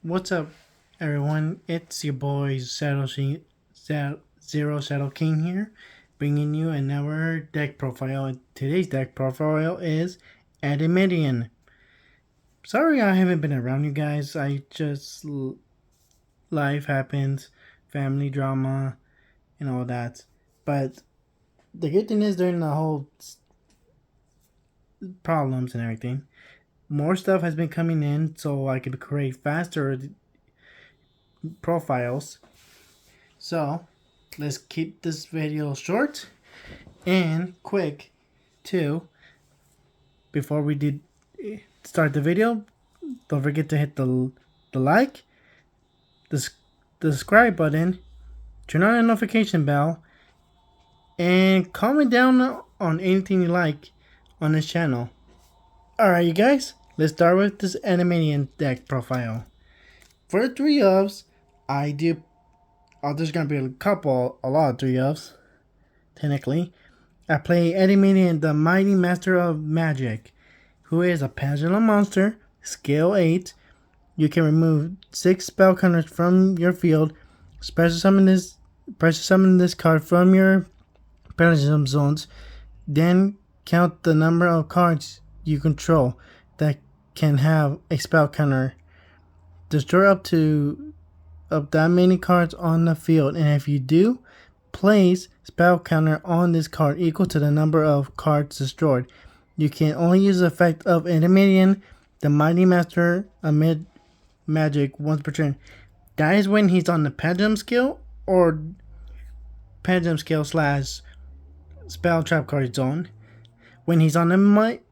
What's up, everyone? It's your boy Zero Shadow King here, bringing you another deck profile. Today's deck profile is endymion. Sorry I haven't been around you guys. Life happens, family drama, and all that. But the good thing is during the whole problems and everything, more stuff has been coming in, so I can create faster profiles. So let's keep this video short and quick too. Before we did start the video, don't forget to hit the like, the subscribe button, turn on the notification bell, and comment down on anything you like on this channel. Alright, you guys, let's start with this endymion deck profile. For 3 ofs, I do. Oh, there's gonna be a lot of 3 ofs, technically. I play endymion, the Mighty Master of Magic, who is a pendulum monster, skill 8. You can remove 6 spell counters from your field, special summon this card from your pendulum zones, then count the number of cards you control that can have a spell counter. Destroy up that many cards on the field, and if you do, place spell counter on this card equal to the number of cards destroyed. You can only use the effect of endymion, the Mighty Master amid magic, once per turn. That is when he's on the pendulum skill or pendulum skill slash spell trap card zone. When he's on the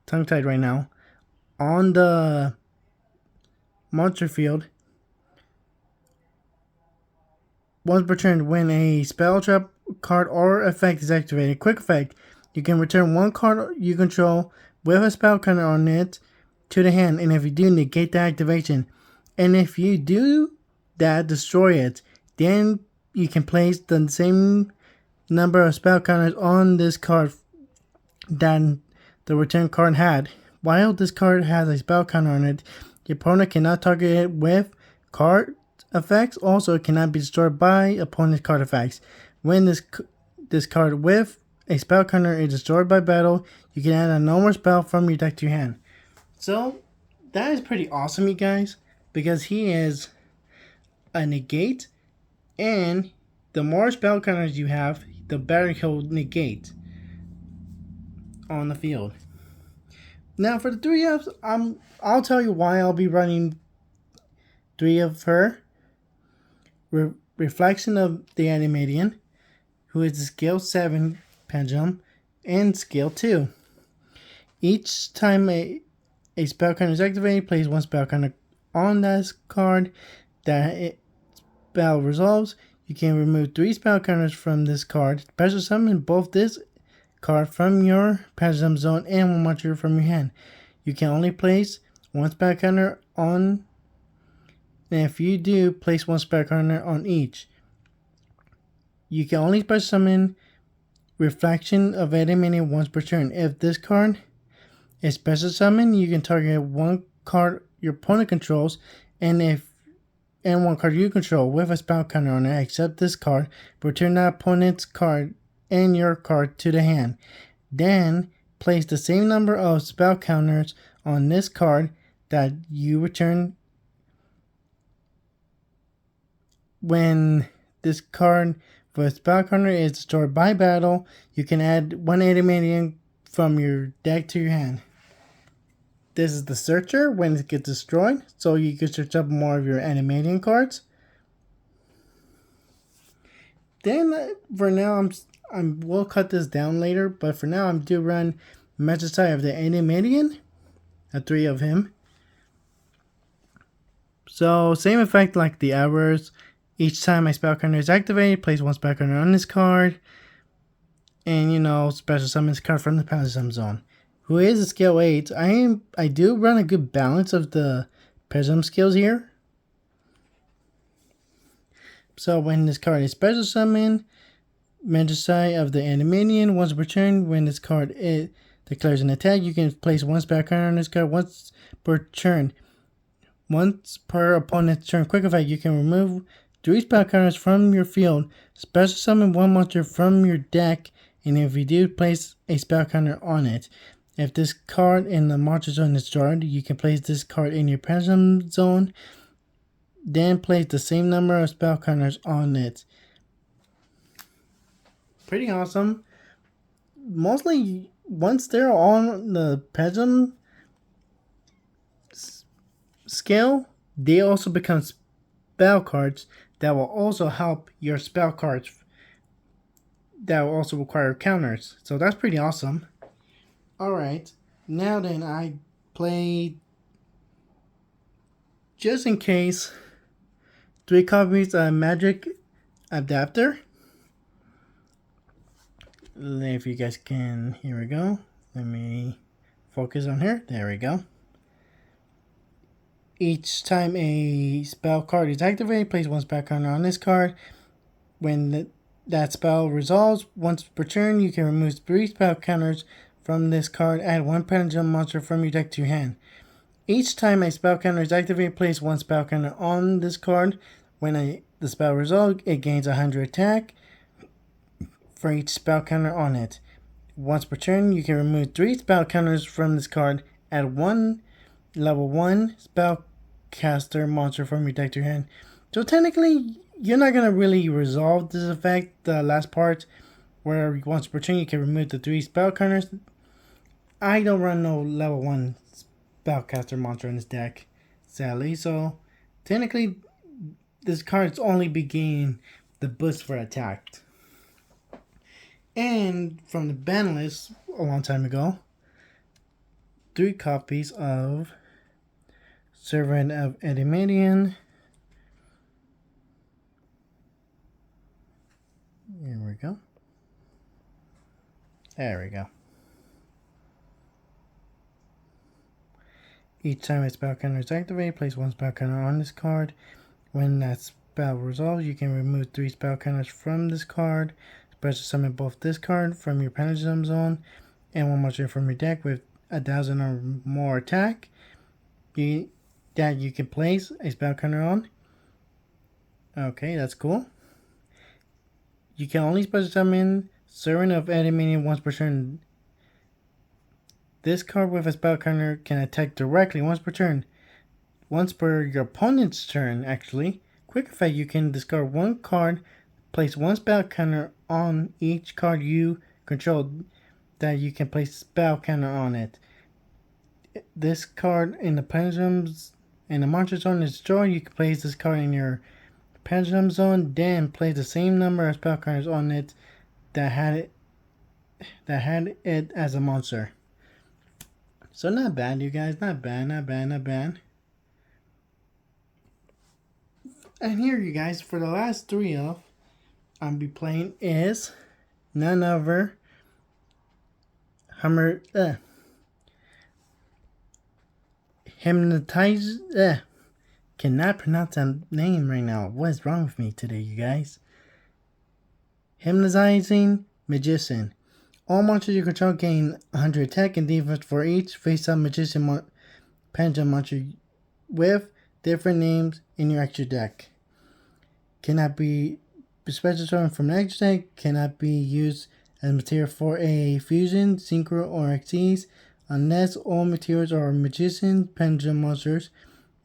tongue tied right now, on the monster field, once per turn, when a spell trap card or effect is activated, quick effect, you can return one card you control with a spell counter on it to the hand, and if you do, negate the activation. And if you do that, destroy it. Then you can place the same number of spell counters on this card that the return card had. While this card has a spell counter on it, your opponent cannot target it with card effects. Also, it cannot be destroyed by opponent's card effects. When this card with a spell counter is destroyed by battle, you can add a normal spell from your deck to your hand. So that is pretty awesome, you guys, because he is a negate, and the more spell counters you have, the better he'll negate on the field. Now for the 3Fs, I'll tell you why I'll be running 3 of her. Reflection of the endymion, who is a skill 7 pendulum, and skill 2. Each time a spell counter is activated, place one spell counter on that card that spell resolves. You can remove 3 spell counters from this card. Special summon both this card from your pendulum zone and one monster from your hand. You can only place one spell counter on, and if you do, place one spell counter on each. You can only special summon Reflection of endymion once per turn. If this card is special summon, you can target one card your opponent controls, and one card you control with a spell counter on it, except this card. Return that opponent's card and your card to the hand. Then place the same number of spell counters on this card that you return. When this card for a spell counter is destroyed by battle, you can add one endymion from your deck to your hand. This is the searcher when it gets destroyed, so you can search up more of your endymion cards. Then for now, we'll cut this down later, but for now I do run Magicite of the endymion, a 3 of him. So same effect like the hours. Each time a spell counter is activated, place one spell counter on this card, and special summon this card from the pendulum zone. Who is a skill 8? I do run a good balance of the pendulum skills here. So when this card is special summoned, Magicite of the endymion once per turn. When this card is declares an attack. You can place one spell counter on this card once per turn. Once per opponent's turn. Quick effect, you can remove 3 spell counters from your field, special summon one monster from your deck, and if you do, place a spell counter on it. If this card in the monster zone is destroyed, you can place this card in your pendulum zone, then place the same number of spell counters on it. Pretty awesome. Mostly, once they're on the pendulum scale, they also become spell cards that will also help your spell cards that will also require counters. So that's pretty awesome. Alright, now then, I played, just in case, 3 copies of Magic Adapter. If you guys can, here we go. Let me focus on here. There we go. Each time a spell card is activated, place one spell counter on this card. When that spell resolves, once per turn, you can remove 3 spell counters from this card. Add 1 pendulum monster from your deck to your hand. Each time a spell counter is activated, place 1 spell counter on this card. When the spell resolves, it gains 100 attack for each spell counter on it. Once per turn, you can remove 3 spell counters from this card. Add 1 level 1 spellcaster monster from your deck to your hand. So technically, you're not going to really resolve this effect, the last part, where once per turn you can remove the 3 spell counters. I don't run no level 1 spellcaster monster in this deck, sadly, so technically this card's only beginning the boost for attack. And from the ban list a long time ago, 3 copies of Servant of Endymion. Here we go. There we go. Each time a spell counter is activated, place 1 spell counter on this card. When that spell resolves, you can remove 3 spell counters from this card. Special summon both this card from your pendulum zone and 1 monster from your deck with 1,000 or more attack that you can place a spell counter on. Okay, that's cool. You can only special summon Servant of Endymion once per turn. This card with a spell counter can attack directly once per turn. Once per your opponent's turn, actually. Quick effect, you can discard 1 card, place 1 spell counter on each card you control that you can place a spell counter on it. This card in the pendulums and the monster zone is destroyed. You can place this card in your pendulum zone, then place the same number of spell counters on it that had it as a monster. So not bad, you guys. Not bad. And here, you guys, for the last 3 of I'll be playing is none other Hypnotize. Cannot pronounce that name right now. What is wrong with me today, you guys? Hypnotizing Magician. All monsters you control gain 100 attack and defense for each face-up magician pendulum monster with different names in your extra deck. Cannot be special summon from an extra deck. Cannot be used as material for a fusion, synchro, or Xyz unless all materials are magician pendulum monsters.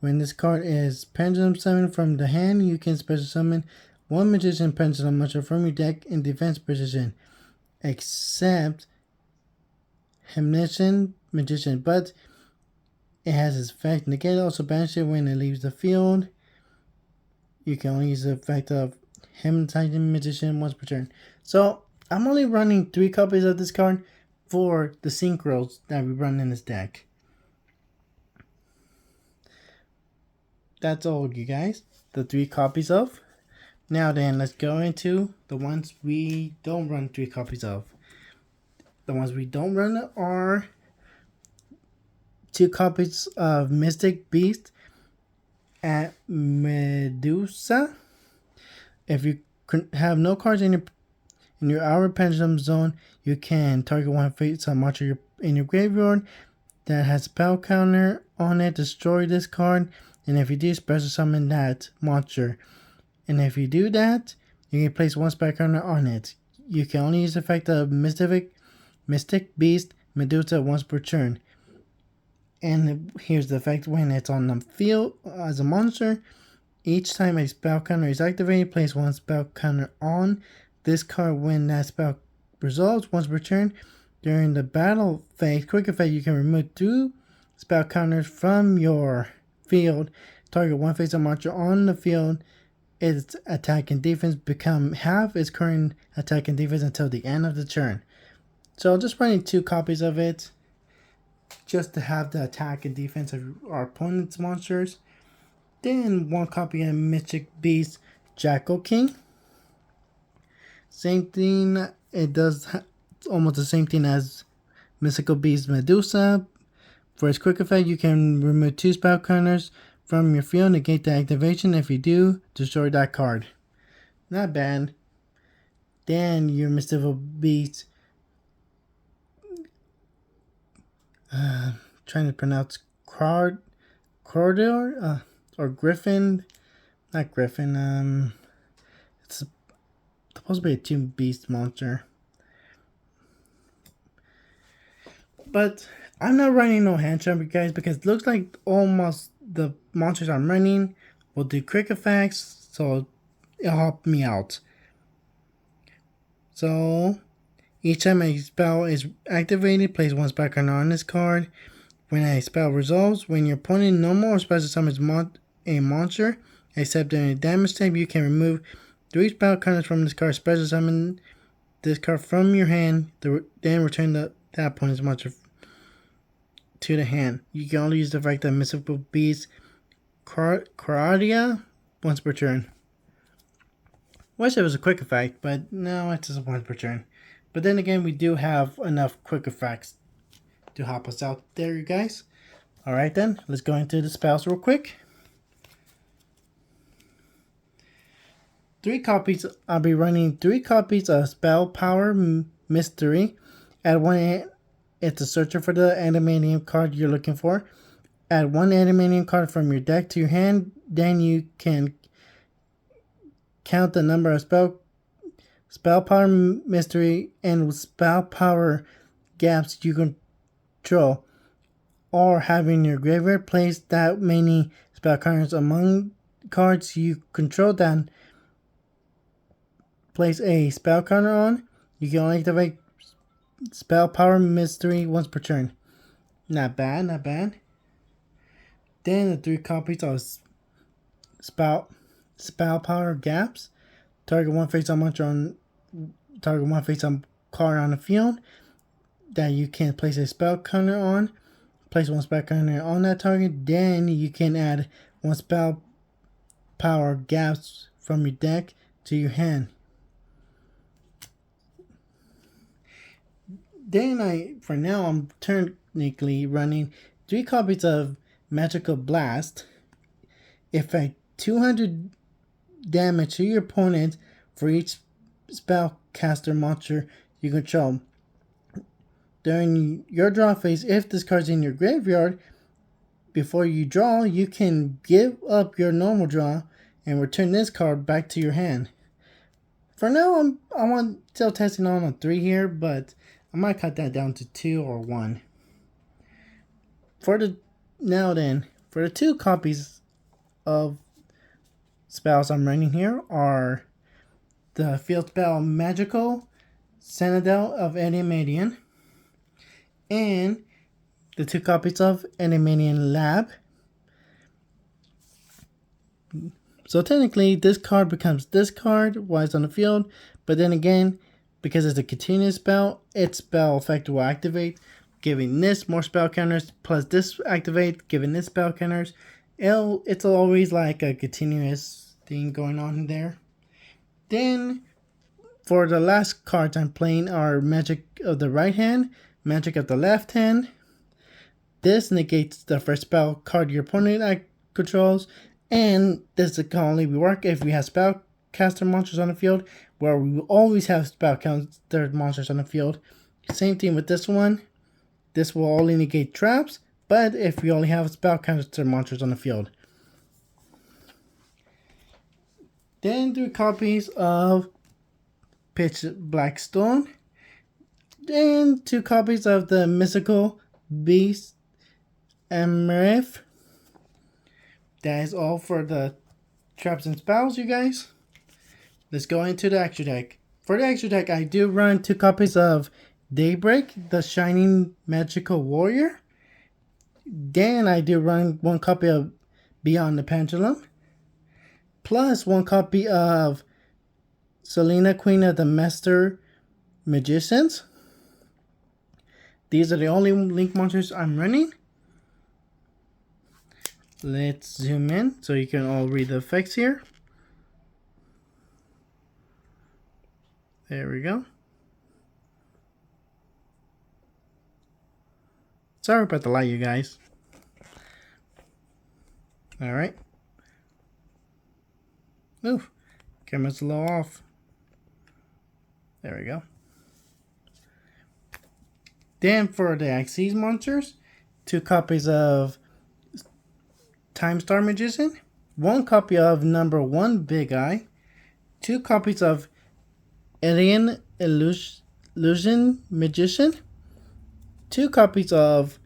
When this card is pendulum summoned from the hand, you can special summon 1 magician pendulum monster from your deck in defense position, except Hypnotize Magician, but it has its effect negated. Also banish it when it leaves the field. You can only use the effect of Hypnotizing Magician once per turn. So I'm only running 3 copies of this card for the synchros that we run in this deck. That's all, you guys. The 3 copies of. Now then, let's go into the ones we don't run 3 copies of. The ones we don't run are 2 copies of Mystic Beast at Medusa. If you have no cards in your outer pendulum zone, you can target 1 face-up monster your in your graveyard that has spell counter on it, destroy this card. And if you do, special summon that monster. And if you do that, you can place one spell counter on it. You can only use the effect of Mystic Beast Medusa once per turn. And here's the effect when it's on the field as a monster. Each time a spell counter is activated, place one spell counter on this card when that spell resolves once per turn. During the battle phase, quick effect, you can remove 2 spell counters from your field. Target one face of monster on the field. Its attack and defense become half its current attack and defense until the end of the turn. So I'm just running 2 copies of it, just to have the attack and defense of our opponent's monsters. Then 1 copy of Mystic Beast Jackal King. Same thing, it does almost the same thing as Mystical Beast Medusa. For its quick effect, you can remove 2 spell counters from your field, negate the activation. If you do, destroy that card. Not bad. Then your Mystical Beast, trying to pronounce Corridor, or Griffin, not Griffin, it's supposed to be a 2 beast monster. But I'm not running no hand trap, guys, because it looks like almost the monsters I'm running will do quick effects, so it'll help me out. So each time a spell is activated, place 1 spell counter on this card. When a spell resolves, when your opponent normal or special summons a monster, except during a damage type, you can remove 3 spell counters from this card. Special summon this card from your hand, then return that opponent's monster to the hand. You can only use the effect of Mystical Beast Corridor once per turn. Wish it was a quick effect, but no, it's just once per turn. But then again, we do have enough quick effects to help us out there, you guys. Alright then, let's go into the spells real quick. 3 copies, I'll be running 3 copies of Spell Power Mystery. At one end, it's a searcher for the endymion card you're looking for. Add 1 endymion card from your deck to your hand. Then you can count the number of spell power mystery and spell power gaps you control, or having your graveyard place that many spell counters among cards you control, then place a spell counter on. You can only activate spell power mystery once per turn. Not bad, not bad. Then the 3 copies of spell power gaps. Target one face on monster on card on the field that you can place a spell counter on. Place 1 spell counter on that target. Then you can add 1 spell power gaps from your deck to your hand. Then for now I'm technically running 3 copies of Magical Blast. Effect 200 damage to your opponent for each spellcaster monster you control. During your draw phase, if this card's in your graveyard, before you draw, you can give up your normal draw and return this card back to your hand. For now, I'm still testing on a 3 here, but I might cut that down to 2 or 1. For the 2 copies of spells I'm running here are the field spell Magical Citadel of endymion and the 2 copies of endymion Lab. So technically this card becomes this card while it's on the field, but then again, because it's a continuous spell, its spell effect will activate, giving this more spell counters, plus this activate, giving this spell counters. It's always like a continuous thing going on there. Then, for the last cards I'm playing are Magic of the right hand, Magic of the left hand. This negates the first spell card your opponent controls, and this can only work if we have spellcaster monsters on the field, where we will always have spellcaster monsters on the field. Same thing with this one. This will only negate traps, but if you only have spellcaster monsters on the field. Then 3 copies of Pitch Black Stone. Then 2 copies of the Mystical Beast Emerith. That is all for the traps and spells, you guys. Let's go into the extra deck. For the extra deck, I do run 2 copies of Daybreak, the Shining Magical Warrior. Then I do run 1 copy of Beyond the Pendulum. Plus 1 copy of Selena, Queen of the Master Magicians. These are the only link monsters I'm running. Let's zoom in so you can all read the effects here. There we go. Sorry about the light, you guys. Alright. Oof. Camera's a little off. There we go. Then for the Xyz monsters, 2 copies of Time Star Magician, 1 copy of number 1 Big Eye, 2 copies of Alien Illusion Magician, 2 copies of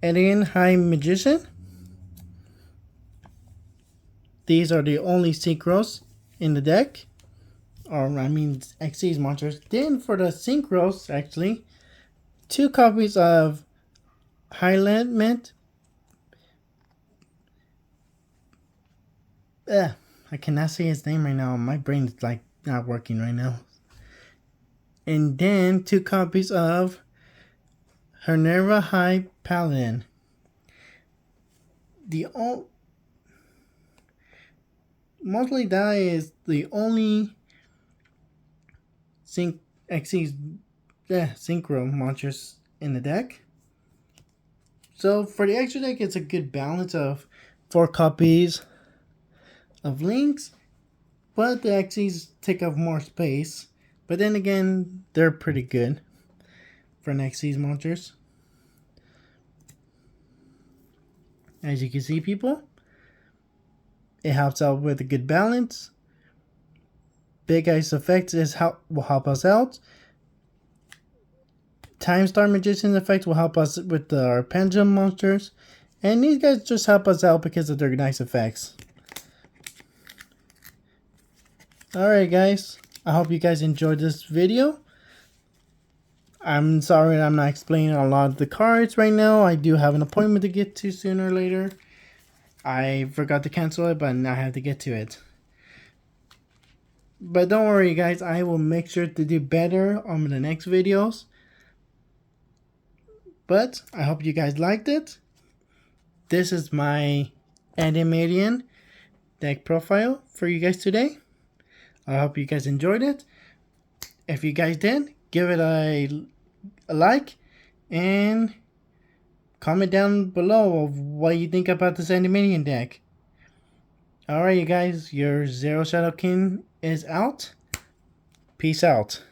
Alien High Magician. These are the only synchros in the deck. Or I mean Xyz monsters. Then for the synchros, actually, 2 copies of Highland. I cannot say his name right now. My brain is like not working right now. And then 2 copies of Hernerva High Paladin. Mostly that is the only synchro monsters in the deck. So for the extra deck, it's a good balance of 4 copies of links, but the Xyz take up more space. But then again, they're pretty good for Xyz monsters. As you can see, people, it helps out with a good balance. Big Eye's effects will help us out. Time Star Magician's effects will help us with our Pendulum monsters. And these guys just help us out because of their nice effects. Alright guys, I hope you guys enjoyed this video. I'm sorry I'm not explaining a lot of the cards right now. I do have an appointment to get to sooner or later. I forgot to cancel it, but now I have to get to it. But don't worry guys, I will make sure to do better on the next videos. But I hope you guys liked it. This is my endymion deck profile for you guys today. I hope you guys enjoyed it. If you guys did, give it a like and comment down below of what you think about this endymion deck. Alright you guys, your Zero Shadow King is out. Peace out.